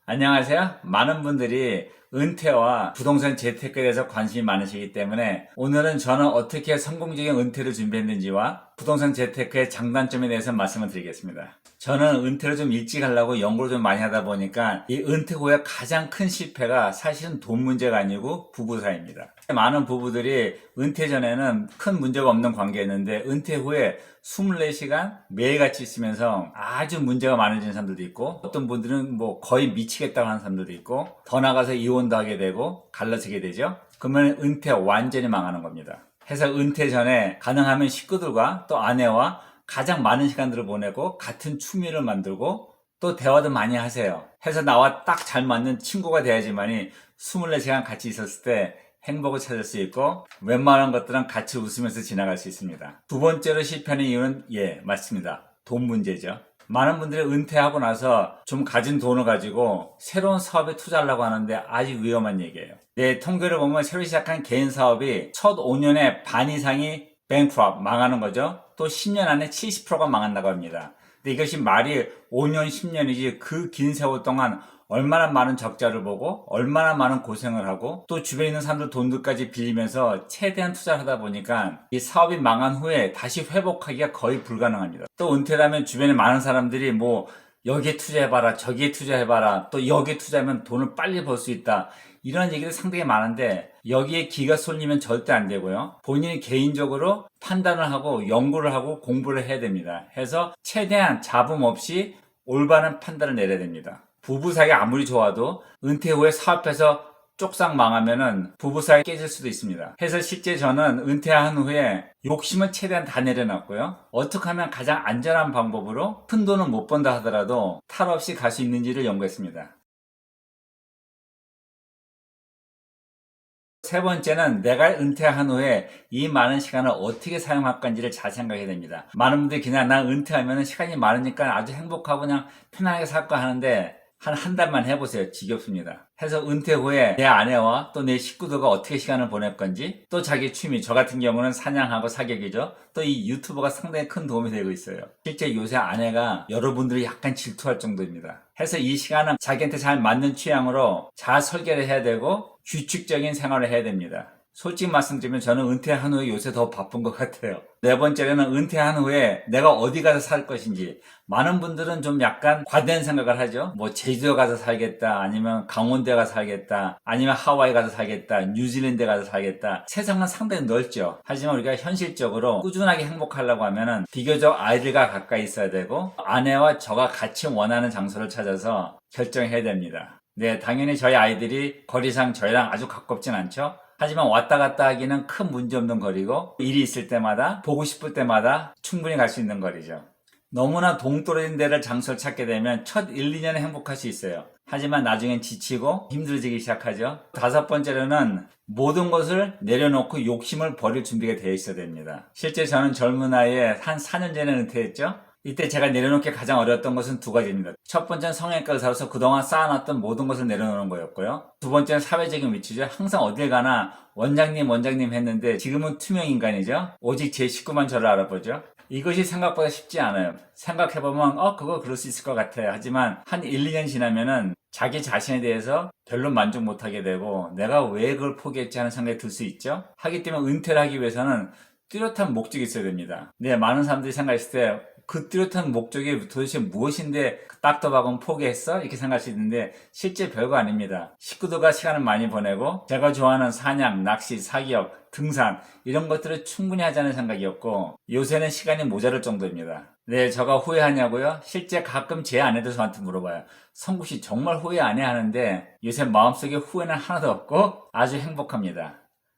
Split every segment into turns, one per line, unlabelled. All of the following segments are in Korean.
안녕하세요. 많은 분들이 은퇴와 부동산 재테크에 대해서 관심이 많으시기 때문에 오늘은 저는 어떻게 성공적인 은퇴를 준비했는지와 부동산 재테크의 장단점에 대해서 말씀을 드리겠습니다. 저는 은퇴를 좀 일찍 하려고 연구를 좀 많이 하다 보니까 이 은퇴 후에 가장 큰 실패가 사실은 돈 문제가 아니고 부부 사이입니다. 많은 부부들이 은퇴 전에는 큰 문제가 없는 관계였는데 은퇴 후에 24시간 매일같이 있으면서 아주 문제가 많아지는 사람들도 있고 어떤 분들은 뭐 거의 미치겠다고 하는 사람들도 있고 더 나가서 이혼도 하게 되고 갈라지게 되죠. 그러면 은퇴 완전히 망하는 겁니다. 해서 은퇴 전에 가능하면 식구들과 또 아내와 가장 많은 시간들을 보내고 같은 취미를 만들고 또 대화도 많이 하세요. 해서 나와 딱 잘 맞는 친구가 돼야지만이 24시간 같이 있었을 때 행복을 찾을 수 있고 웬만한 것들은 같이 웃으면서 지나갈 수 있습니다. 두 번째로 실패하는 이유는 맞습니다. 돈 문제죠. 많은 분들이 은퇴하고 나서 좀 가진 돈을 가지고 새로운 사업에 투자하려고 하는데 아주 위험한 얘기예요. 통계를 보면 새로 시작한 개인 사업이 첫 5년에 반 이상이 bankrupt, 망하는 거죠. 또 10년 안에 70%가 망한다고 합니다. 근데 이것이 말이 5년, 10년이지 그 긴 세월 동안 얼마나 많은 적자를 보고 얼마나 많은 고생을 하고 또 주변에 있는 사람들 돈들까지 빌리면서 최대한 투자를 하다 보니까 이 사업이 망한 후에 다시 회복하기가 거의 불가능합니다. 또 은퇴하면 주변에 많은 사람들이 뭐 여기에 투자해봐라 저기에 투자해봐라 또 여기에 투자하면 돈을 빨리 벌 수 있다 이런 얘기들 상당히 많은데 여기에 기가 쏠리면 절대 안 되고요. 본인이 개인적으로 판단을 하고 연구를 하고 공부를 해야 됩니다. 해서 최대한 잡음 없이 올바른 판단을 내려야 됩니다. 부부 사이가 아무리 좋아도 은퇴 후에 사업해서 쪽상 망하면은 부부 사이 깨질 수도 있습니다. 해서 실제 저는 은퇴한 후에 욕심은 최대한 다 내려놨고요. 어떻게 하면 가장 안전한 방법으로 큰 돈은 못 번다 하더라도 탈 없이 갈 수 있는지를 연구했습니다. 세 번째는 내가 은퇴한 후에 이 많은 시간을 어떻게 사용할 건지를 잘 생각해야 됩니다. 많은 분들이 그냥 나 은퇴하면 시간이 많으니까 아주 행복하고 그냥 편하게 살까 하는데 한 달만 해보세요. 지겹습니다. 해서 은퇴 후에 내 아내와 또 내 식구들과 어떻게 시간을 보낼 건지 또 자기 취미, 저 같은 경우는 사냥하고 사격이죠. 또 이 유튜버가 상당히 큰 도움이 되고 있어요. 실제 요새 아내가 여러분들이 약간 질투할 정도입니다. 해서 이 시간은 자기한테 잘 맞는 취향으로 잘 설계를 해야 되고 규칙적인 생활을 해야 됩니다. 솔직히 말씀드리면 저는 은퇴한 후에 요새 더 바쁜 것 같아요. 네 번째로는 은퇴한 후에 내가 어디 가서 살 것인지. 많은 분들은 좀 약간 과대한 생각을 하죠. 뭐 제주도 가서 살겠다, 아니면 강원도에 가서 살겠다, 아니면 하와이 가서 살겠다, 뉴질랜드 가서 살겠다. 세상은 상당히 넓죠. 하지만 우리가 현실적으로 꾸준하게 행복하려고 하면은 비교적 아이들과 가까이 있어야 되고 아내와 저가 같이 원하는 장소를 찾아서 결정해야 됩니다. 네, 당연히 저희 아이들이 거리상 저희랑 아주 가깝진 않죠. 하지만 왔다 갔다 하기는 큰 문제 없는 거리고 일이 있을 때마다 보고 싶을 때마다 충분히 갈 수 있는 거리죠. 너무나 동떨어진 데를 장소를 찾게 되면 첫 1, 2년은 행복할 수 있어요. 하지만 나중엔 지치고 힘들어지기 시작하죠. 다섯 번째로는 모든 것을 내려놓고 욕심을 버릴 준비가 되어 있어야 됩니다. 실제 저는 젊은 나이에 한 4년 전에 은퇴했죠. 이때 제가 내려놓기 가장 어려웠던 것은 두 가지입니다. 첫 번째는 성형외과 의사로서 그동안 쌓아놨던 모든 것을 내려놓는 거였고요. 두 번째는 사회적인 위치죠. 항상 어딜 가나 원장님 했는데 지금은 투명 인간이죠. 오직 제 식구만 저를 알아보죠. 이것이 생각보다 쉽지 않아요. 생각해보면 그거 그럴 수 있을 것 같아요. 하지만 한 1, 2년 지나면은 자기 자신에 대해서 별로 만족 못하게 되고 내가 왜 그걸 포기했지 하는 생각이 들 수 있죠. 하기 때문에 은퇴를 하기 위해서는 뚜렷한 목적이 있어야 됩니다. 네, 많은 사람들이 생각했을 때 그 뚜렷한 목적이 도대체 무엇인데 딱더박은 포기했어? 이렇게 생각할 수 있는데 실제 별거 아닙니다. 식구들과 시간을 많이 보내고 제가 좋아하는 사냥, 낚시, 사기업, 등산 이런 것들을 충분히 하자는 생각이었고 요새는 시간이 모자랄 정도입니다. 네, 제가 후회하냐고요? 실제 가끔 제 아내도 저한테 물어봐요. 성국씨 정말 후회 안 해 하는데 요새 마음속에 후회는 하나도 없고 아주 행복합니다.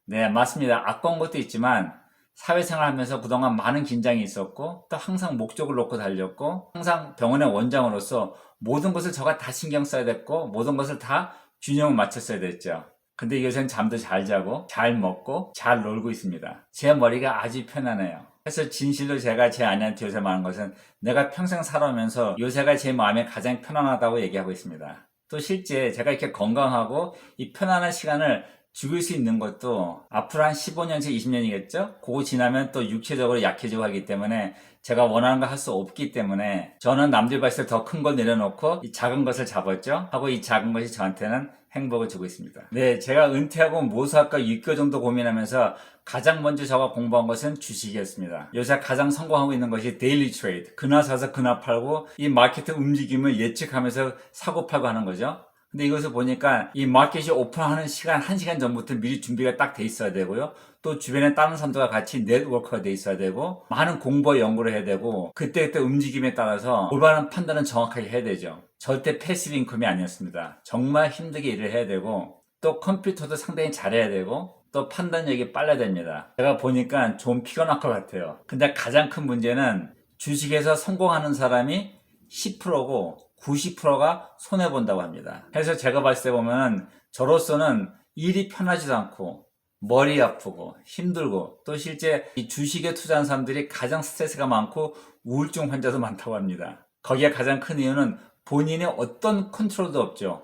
네, 맞습니다. 아까운 것도 있지만 사회생활 하면서 그동안 많은 긴장이 있었고 또 항상 목적을 놓고 달렸고 항상 병원의 원장으로서 모든 것을 저가 다 신경 써야 됐고 모든 것을 다 균형을 맞췄어야 됐죠. 근데 요새는 잠도 잘 자고 잘 먹고 잘 놀고 있습니다. 제 머리가 아주 편안해요. 그래서 진실로 제가 제 아내한테 요새 말하는 것은 내가 평생 살아오면서 요새가 제 마음에 가장 편안하다고 얘기하고 있습니다. 또 실제 제가 이렇게 건강하고 이 편안한 시간을 죽일 수 있는 것도 앞으로 한 15년에서 20년이겠죠? 그거 지나면 또 육체적으로 약해지고 하기 때문에 제가 원하는 거 할 수 없기 때문에 저는 남들 봤을 때 더 큰 걸 내려놓고 이 작은 것을 잡았죠? 하고 이 작은 것이 저한테는 행복을 주고 있습니다. 네, 제가 은퇴하고 무엇을 할까 6개월 정도 고민하면서 가장 먼저 제가 공부한 것은 주식이었습니다. 요새 가장 성공하고 있는 것이 데일리 트레이드. 그날 사서 그날 팔고 이 마켓의 움직임을 예측하면서 사고 팔고 하는 거죠. 근데 이것을 보니까 이 마켓이 오픈하는 시간 1시간 전부터 미리 준비가 딱 돼 있어야 되고요. 또 주변에 다른 사람들과 같이 네트워크가 돼 있어야 되고 많은 공부와 연구를 해야 되고 그때그때 움직임에 따라서 올바른 판단은 정확하게 해야 되죠. 절대 패시브 인컴이 아니었습니다. 정말 힘들게 일을 해야 되고 또 컴퓨터도 상당히 잘해야 되고 또 판단력이 빨라야 됩니다. 제가 보니까 좀 피곤할 것 같아요. 근데 가장 큰 문제는 주식에서 성공하는 사람이 10%고 90%가 손해본다고 합니다. 그래서 제가 봤을 때 보면 저로서는 일이 편하지도 않고 머리 아프고 힘들고 또 실제 이 주식에 투자한 사람들이 가장 스트레스가 많고 우울증 환자도 많다고 합니다. 거기에 가장 큰 이유는 본인의 어떤 컨트롤도 없죠.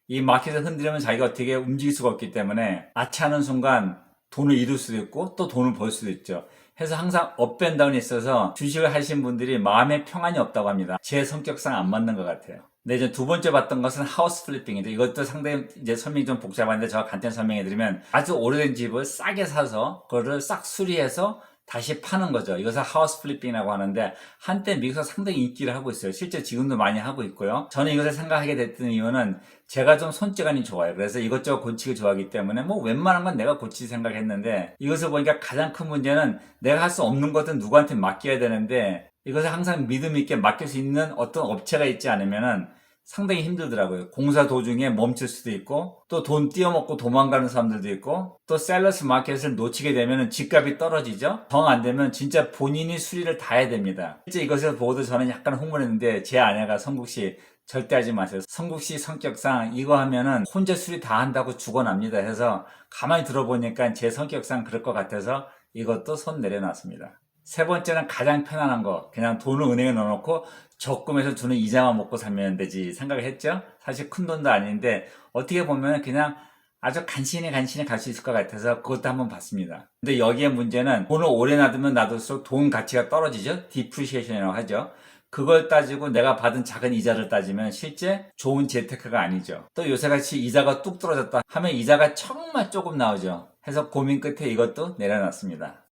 이 마켓을 흔들면 자기가 어떻게 움직일 수가 없기 때문에 아차하는 순간 돈을 잃을 수도 있고 또 돈을 벌 수도 있죠. 그래서 항상 업앤다운이 있어서 주식을 하신 분들이 마음의 평안이 없다고 합니다. 제 성격상 안 맞는 것 같아요. 네, 이제 두 번째 봤던 것은 하우스 플리핑인데 이것도 상당히 이제 설명이 좀 복잡한데 제가 간단히 설명해 드리면 아주 오래된 집을 싸게 사서 그거를 싹 수리해서 다시 파는 거죠. 이것을 하우스 플리핑이라고 하는데 한때 미국에서 상당히 인기를 하고 있어요. 실제 지금도 많이 하고 있고요. 저는 이것을 생각하게 됐던 이유는 제가 좀 손재간이 좋아요. 그래서 이것저것 고치기 좋아하기 때문에 뭐 웬만한 건 내가 고치기 생각했는데 이것을 보니까 가장 큰 문제는 내가 할 수 없는 것은 누구한테 맡겨야 되는데 이것을 항상 믿음 있게 맡길 수 있는 어떤 업체가 있지 않으면은 상당히 힘들더라고요. 공사 도중에 멈출 수도 있고 또 돈 띄어먹고 도망가는 사람들도 있고 또 셀러스 마켓을 놓치게 되면 집값이 떨어지죠. 정 안 되면 진짜 본인이 수리를 다 해야 됩니다. 실제 이것을 보고도 저는 약간 흥분했는데 제 아내가 성국씨 절대 하지 마세요. 성국씨 성격상 이거 하면은 혼자 수리 다 한다고 죽어납니다 해서 가만히 들어보니까 제 성격상 그럴 것 같아서 이것도 손 내려놨습니다. 세 번째는 가장 편안한 거 그냥 돈을 은행에 넣어놓고 적금에서 주는 이자만 먹고 살면 되지 생각을 했죠. 사실 큰 돈도 아닌데 어떻게 보면 그냥 아주 간신히 갈 수 있을 것 같아서 그것도 한번 봤습니다. 근데 여기에 문제는 돈을 오래 놔두면 놔둘수록 돈 가치가 떨어지죠. 디프리시에이션이라고 하죠. 그걸 따지고 내가 받은 작은 이자를 따지면 실제 좋은 재테크가 아니죠. 또 요새같이 이자가 뚝 떨어졌다 하면 이자가 정말 조금 나오죠. 해서 고민 끝에 이것도 내려놨습니다.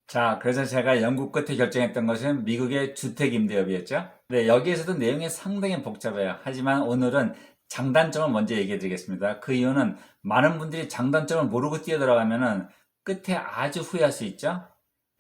자, 그래서 제가 연구 끝에 결정했던 것은 미국의 주택임대업이었죠. 네, 여기에서도 내용이 상당히 복잡해요. 하지만 오늘은 장단점을 먼저 얘기해 드리겠습니다. 그 이유는 많은 분들이 장단점을 모르고 뛰어들어가면은 끝에 아주 후회할 수 있죠.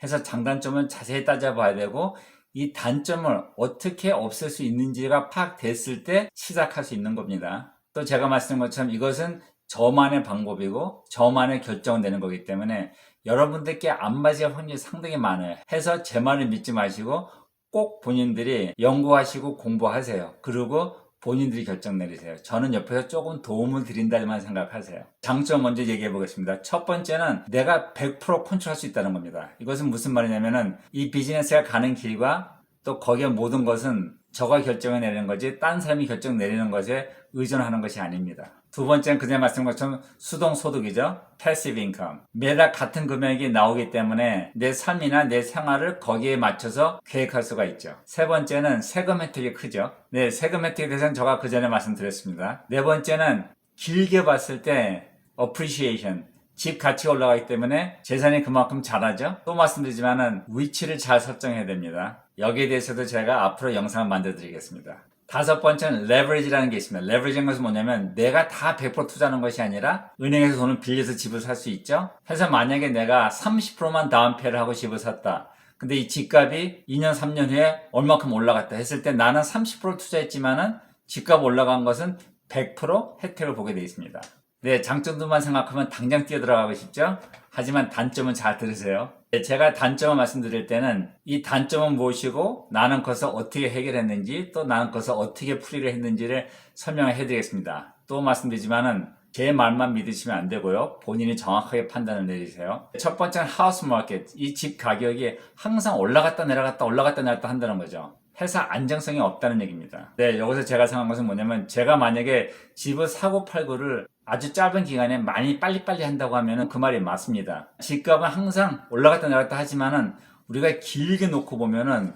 해서 장단점은 자세히 따져봐야 되고 이 단점을 어떻게 없앨 수 있는지가 파악됐을 때 시작할 수 있는 겁니다. 또 제가 말씀드린 것처럼 이것은 저만의 방법이고 저만의 결정을 내는 거기 때문에 여러분들께 안 맞을 확률이 상당히 많아요. 해서 제 말을 믿지 마시고 꼭 본인들이 연구하시고 공부하세요. 그리고 본인들이 결정 내리세요. 저는 옆에서 조금 도움을 드린다만 생각하세요. 장점 먼저 얘기해 보겠습니다. 첫 번째는 내가 100% 컨트롤할 수 있다는 겁니다. 이것은 무슨 말이냐면은 이 비즈니스가 가는 길과 또 거기에 모든 것은 저가 결정을 내리는 거지 딴 사람이 결정 내리는 것에 의존하는 것이 아닙니다. 두 번째는 그전에 말씀드린 것처럼 수동소득이죠. 패시브 인컴. 매달 같은 금액이 나오기 때문에 내 삶이나 내 생활을 거기에 맞춰서 계획할 수가 있죠. 세 번째는 세금 혜택이 크죠. 네, 세금 혜택에 대해서는 제가 그전에 말씀드렸습니다. 네 번째는 길게 봤을 때 appreciation. 집 가치가 올라가기 때문에 재산이 그만큼 자라죠. 또 말씀드리지만은 위치를 잘 설정해야 됩니다. 여기에 대해서도 제가 앞으로 영상을 만들어 드리겠습니다. 다섯 번째는 레버리지라는 게 있습니다. 레버리지는 것은 뭐냐면 내가 다 100% 투자하는 것이 아니라 은행에서 돈을 빌려서 집을 살 수 있죠. 그래서 만약에 내가 30%만 다운페이를 하고 집을 샀다. 근데 이 집값이 2년 3년 후에 얼마큼 올라갔다 했을 때 나는 30% 투자했지만은 집값 올라간 것은 100% 혜택을 보게 되어 있습니다. 네, 장점들만 생각하면 당장 뛰어들어가고 싶죠? 하지만 단점은 잘 들으세요. 네, 제가 단점을 말씀드릴 때는 이 단점은 무엇이고 나는 그것을 어떻게 해결했는지 또 나는 그것을 어떻게 풀이를 했는지를 설명을 해드리겠습니다. 또 말씀드리지만은 제 말만 믿으시면 안 되고요. 본인이 정확하게 판단을 내리세요. 첫 번째는 하우스 마켓. 이 집 가격이 항상 올라갔다 내려갔다 올라갔다 내려갔다 한다는 거죠. 회사 안정성이 없다는 얘기입니다. 네, 여기서 제가 생각한 것은 뭐냐면 제가 만약에 집을 사고 팔고를 아주 짧은 기간에 많이 빨리빨리 한다고 하면 그 말이 맞습니다. 집값은 항상 올라갔다 내려갔다 하지만은 우리가 길게 놓고 보면은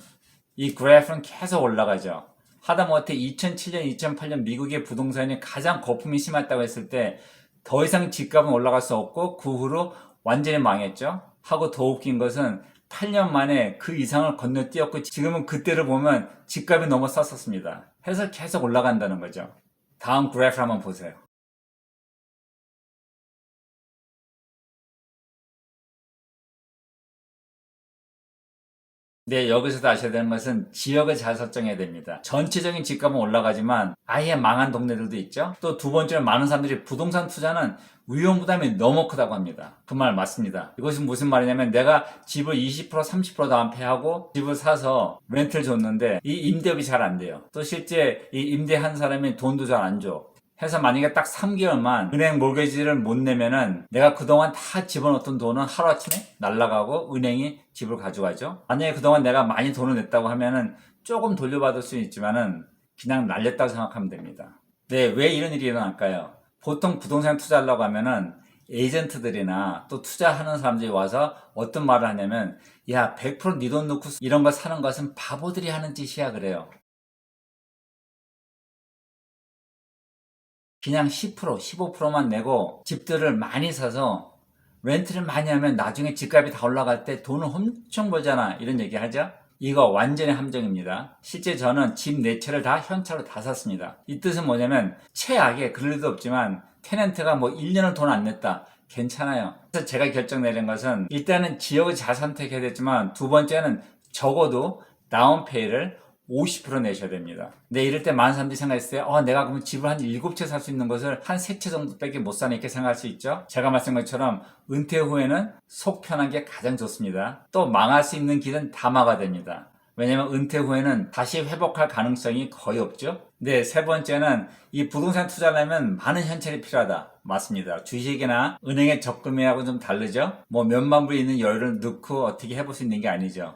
이 그래프는 계속 올라가죠. 하다못해 2007년, 2008년 미국의 부동산이 가장 거품이 심했다고 했을 때 더 이상 집값은 올라갈 수 없고 그 후로 완전히 망했죠. 하고 더 웃긴 것은 8년 만에 그 이상을 건너뛰었고 지금은 그때를 보면 집값이 넘어섰었습니다. 해서 계속 올라간다는 거죠. 다음 그래프 한번 보세요. 네, 여기서도 아셔야 되는 것은 지역을 잘 설정해야 됩니다. 전체적인 집값은 올라가지만 아예 망한 동네들도 있죠. 또 두 번째로 많은 사람들이 부동산 투자는 위험 부담이 너무 크다고 합니다. 그 말 맞습니다. 이것은 무슨 말이냐면 내가 집을 20% 30% 다운페이하고 집을 사서 렌트를 줬는데 이 임대업이 잘 안 돼요. 또 실제 이 임대한 사람이 돈도 잘 안 줘. 해서 만약에 딱 3개월만 은행 몰개지를 못 내면은 내가 그동안 다 집어넣었던 돈은 하루아침에 날라가고 은행이 집을 가져가죠. 만약에 그동안 내가 많이 돈을 냈다고 하면은 조금 돌려받을 수 있지만은 그냥 날렸다고 생각하면 됩니다. 네, 왜 이런 일이 일어날까요? 보통 부동산 투자하려고 하면은 에이전트들이나 또 투자하는 사람들이 와서 어떤 말을 하냐면 야, 100% 네 돈 넣고 이런 거 사는 것은 바보들이 하는 짓이야 그래요. 그냥 10%, 15%만 내고 집들을 많이 사서 렌트를 많이 하면 나중에 집값이 다 올라갈 때 돈을 엄청 벌잖아. 이런 얘기 하죠? 이거 완전히 함정입니다. 실제 저는 집 네 채를 다 현찰로 다 샀습니다. 이 뜻은 뭐냐면 최악의 그럴 리도 없지만 테넌트가 뭐 1년을 돈 안 냈다. 괜찮아요. 그래서 제가 결정 내린 것은 일단은 지역을 잘 선택해야 되지만 두 번째는 적어도 다운페이를 50% 내셔야 됩니다. 근데 이럴 때 많은 사람들이 생각했어요. 내가 그러면 집을 한 7채 살 수 있는 것을 한 3채 정도밖에 못 사네 이렇게 생각할 수 있죠. 제가 말씀한 것처럼 은퇴 후에는 속 편한 게 가장 좋습니다. 또 망할 수 있는 길은 다 막아야 됩니다. 왜냐면 은퇴 후에는 다시 회복할 가능성이 거의 없죠. 네, 세 번째는 이 부동산 투자를 하면 많은 현찰이 필요하다. 맞습니다. 주식이나 은행에 적금이하고 좀 다르죠. 뭐 몇만 불 있는 여유를 넣고 어떻게 해볼 수 있는 게 아니죠.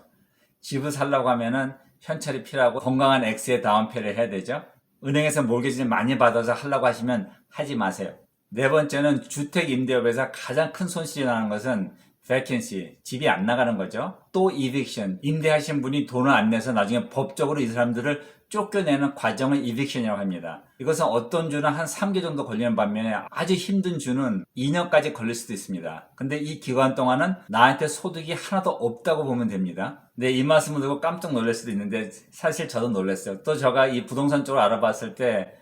집을 살려고 하면은 현찰이 필요하고 건강한 X의 다운페이를 해야 되죠. 은행에서 몰개지를 많이 받아서 하려고 하시면 하지 마세요. 네 번째는 주택 임대업에서 가장 큰 손실이 나는 것은 vacancy, 집이 안 나가는 거죠. 또 eviction, 임대하신 분이 돈을 안 내서 나중에 법적으로 이 사람들을 쫓겨내는 과정을 eviction이라고 합니다. 이것은 어떤 주는 한 3개 정도 걸리는 반면에 아주 힘든 주는 2년까지 걸릴 수도 있습니다. 근데 이 기간 동안은 나한테 소득이 하나도 없다고 보면 됩니다. 네, 이 말씀을 듣고 깜짝 놀랄 수도 있는데 사실 저도 놀랐어요. 또 제가 이 부동산 쪽을 알아봤을 때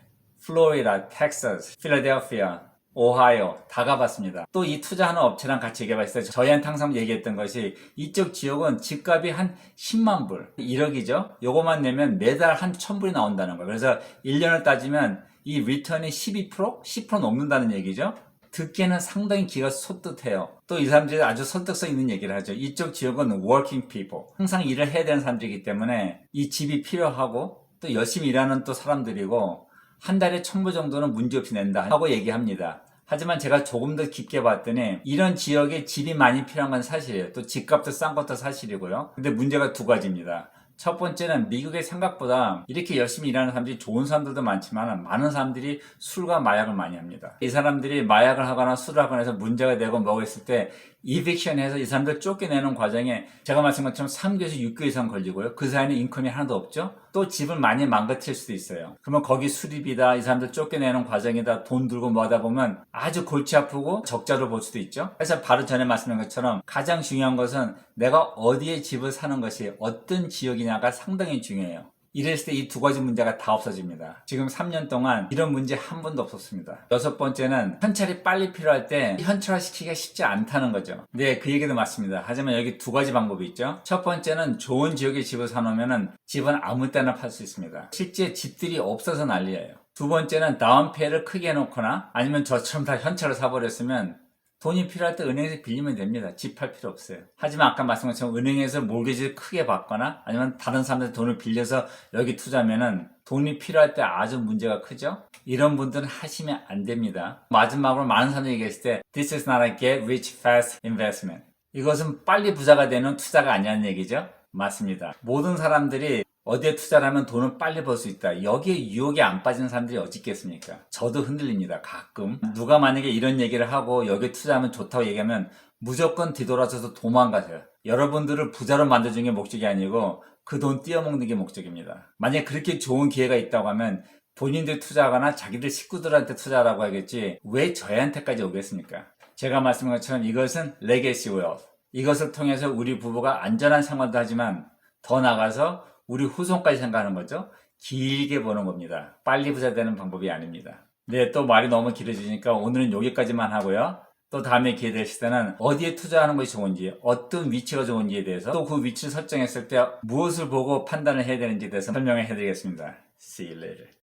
플로리다, 텍사스, 필라델피아, 오하이오 다 가봤습니다. 또 이 투자하는 업체랑 같이 얘기해봤어요. 저희한테 항상 얘기했던 것이 이쪽 지역은 집값이 한 10만 불, 1억이죠. 요거만 내면 매달 한 1000불이 나온다는 거예요. 그래서 1년을 따지면 이 리턴이 12%? 10% 넘는다는 얘기죠. 듣기에는 상당히 귀가 솟듯해요. 또 이 사람들이 아주 설득성 있는 얘기를 하죠. 이쪽 지역은 working people, 항상 일을 해야 되는 사람들이기 때문에 이 집이 필요하고 또 열심히 일하는 또 사람들이고 한 달에 1000불 정도는 문제없이 낸다 하고 얘기합니다. 하지만 제가 조금 더 깊게 봤더니 이런 지역에 집이 많이 필요한 건 사실이에요. 또 집값도 싼 것도 사실이고요. 근데 문제가 두 가지입니다. 첫 번째는 미국의 생각보다 이렇게 열심히 일하는 사람들이 좋은 사람들도 많지만 많은 사람들이 술과 마약을 많이 합니다. 이 사람들이 마약을 하거나 술을 하거나 해서 문제가 되고 뭐가 있을 때 이빅션 해서 이 사람들 쫓겨내는 과정에 제가 말씀한 것처럼 3개에서 6개월 이상 걸리고요. 그 사이에는 인컴이 하나도 없죠. 또 집을 많이 망가뜨릴 수도 있어요. 그러면 거기 수리비다, 이 사람들 쫓겨내는 과정이다, 돈 들고 뭐 하다 보면 아주 골치 아프고 적자로 볼 수도 있죠. 그래서 바로 전에 말씀한 것처럼 가장 중요한 것은 내가 어디에 집을 사는 것이 어떤 지역이냐가 상당히 중요해요. 이랬을 때 이 두 가지 문제가 다 없어집니다. 지금 3년 동안 이런 문제 한 번도 없었습니다. 여섯 번째는 현찰이 빨리 필요할 때 현찰화 시키기가 쉽지 않다는 거죠. 네, 그 얘기도 맞습니다. 하지만 여기 두 가지 방법이 있죠. 첫 번째는 좋은 지역에 집을 사놓으면 집은 아무 때나 팔 수 있습니다. 실제 집들이 없어서 난리예요. 두 번째는 다운페이를 크게 해놓거나 아니면 저처럼 다 현찰을 사버렸으면 돈이 필요할 때 은행에서 빌리면 됩니다. 집 팔 필요 없어요. 하지만 아까 말씀한 것처럼 은행에서 몰개지를 크게 받거나 아니면 다른 사람들 돈을 빌려서 여기 투자하면은 돈이 필요할 때 아주 문제가 크죠? 이런 분들은 하시면 안 됩니다. 마지막으로 많은 사람들이 얘기했을 때 This is not a get rich fast investment. 이것은 빨리 부자가 되는 투자가 아니라는 얘기죠? 맞습니다. 모든 사람들이 어디에 투자를 하면 돈을 빨리 벌 수 있다. 여기에 유혹에 안 빠지는 사람들이 어디 있겠습니까? 저도 흔들립니다. 가끔. 누가 만약에 이런 얘기를 하고 여기에 투자하면 좋다고 얘기하면 무조건 뒤돌아서서 도망가세요. 여러분들을 부자로 만들어주는 게 목적이 아니고 그 돈 띄어먹는 게 목적입니다. 만약에 그렇게 좋은 기회가 있다고 하면 본인들 투자하거나 자기들 식구들한테 투자하라고 하겠지 왜 저희한테까지 오겠습니까? 제가 말씀한 것처럼 이것은 레게시 웨alth. 이것을 통해서 우리 부부가 안전한 생활도 하지만 더 나아가서 우리 후손까지 생각하는 거죠. 길게 보는 겁니다. 빨리 부자 되는 방법이 아닙니다. 네, 또 말이 너무 길어지니까 오늘은 여기까지만 하고요. 또 다음에 기회 되실 때는 어디에 투자하는 것이 좋은지, 어떤 위치가 좋은지에 대해서 또 그 위치를 설정했을 때 무엇을 보고 판단을 해야 되는지에 대해서 설명을 해드리겠습니다. See you later.